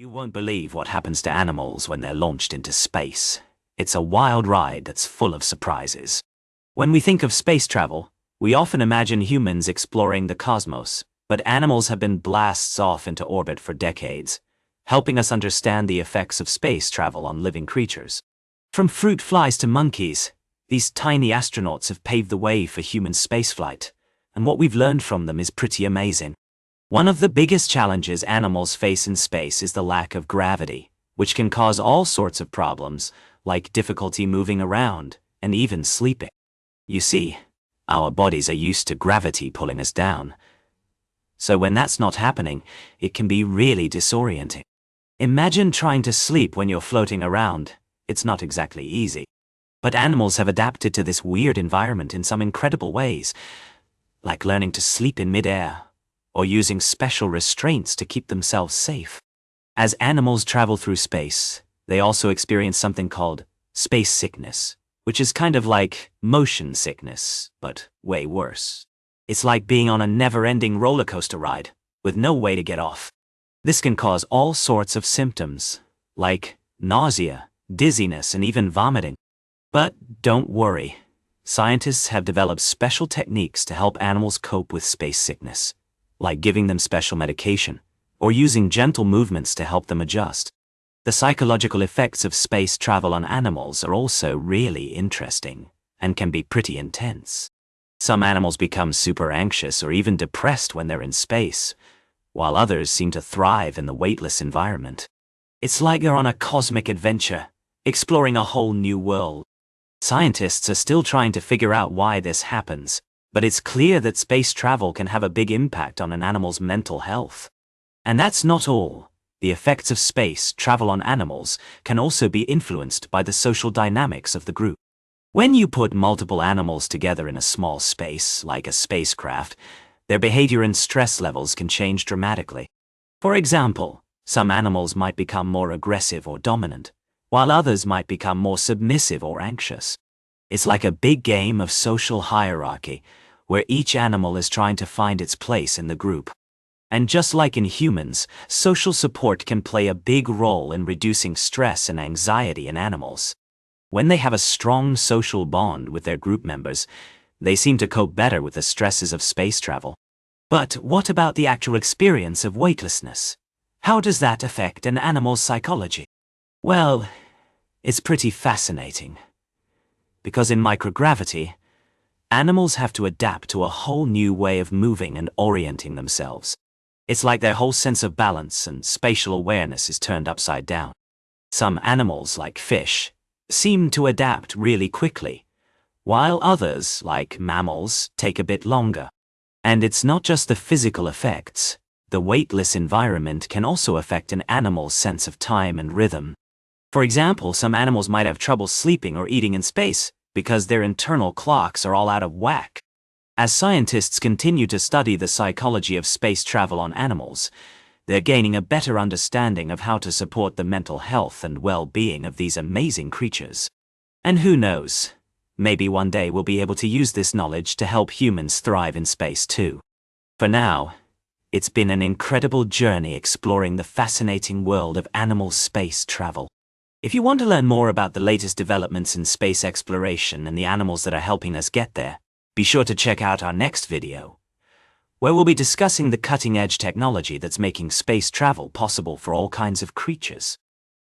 You won't believe what happens to animals when they're launched into space. It's a wild ride that's full of surprises. When we think of space travel, we often imagine humans exploring the cosmos, but animals have been blasts off into orbit for decades, helping us understand the effects of space travel on living creatures. From fruit flies to monkeys, these tiny astronauts have paved the way for human spaceflight, and what we've learned from them is pretty amazing. One of the biggest challenges animals face in space is the lack of gravity, which can cause all sorts of problems, like difficulty moving around and even sleeping. You see, our bodies are used to gravity pulling us down. So when that's not happening, it can be really disorienting. Imagine trying to sleep when you're floating around. It's not exactly easy. But animals have adapted to this weird environment in some incredible ways, like learning to sleep in midair, or using special restraints to keep themselves safe. As animals travel through space, they also experience something called space sickness, which is kind of like motion sickness, but way worse. It's like being on a never-ending roller coaster ride, with no way to get off. This can cause all sorts of symptoms, like nausea, dizziness, and even vomiting. But don't worry, scientists have developed special techniques to help animals cope with space sickness, like giving them special medication, or using gentle movements to help them adjust. The psychological effects of space travel on animals are also really interesting, and can be pretty intense. Some animals become super anxious or even depressed when they're in space, while others seem to thrive in the weightless environment. It's like they're on a cosmic adventure, exploring a whole new world. Scientists are still trying to figure out why this happens, but it's clear that space travel can have a big impact on an animal's mental health. And that's not all. The effects of space travel on animals can also be influenced by the social dynamics of the group. When you put multiple animals together in a small space, like a spacecraft, their behavior and stress levels can change dramatically. For example, some animals might become more aggressive or dominant, while others might become more submissive or anxious. It's like a big game of social hierarchy, where each animal is trying to find its place in the group. And just like in humans, social support can play a big role in reducing stress and anxiety in animals. When they have a strong social bond with their group members, they seem to cope better with the stresses of space travel. But what about the actual experience of weightlessness? How does that affect an animal's psychology? Well, it's pretty fascinating. Because in microgravity, animals have to adapt to a whole new way of moving and orienting themselves. It's like their whole sense of balance and spatial awareness is turned upside down. Some animals, like fish, seem to adapt really quickly, while others, like mammals, take a bit longer. And it's not just the physical effects. The weightless environment can also affect an animal's sense of time and rhythm. For example, some animals might have trouble sleeping or eating in space because their internal clocks are all out of whack. As scientists continue to study the psychology of space travel on animals, they're gaining a better understanding of how to support the mental health and well-being of these amazing creatures. And who knows, maybe one day we'll be able to use this knowledge to help humans thrive in space too. For now, it's been an incredible journey exploring the fascinating world of animal space travel. If you want to learn more about the latest developments in space exploration and the animals that are helping us get there, be sure to check out our next video, where we'll be discussing the cutting-edge technology that's making space travel possible for all kinds of creatures.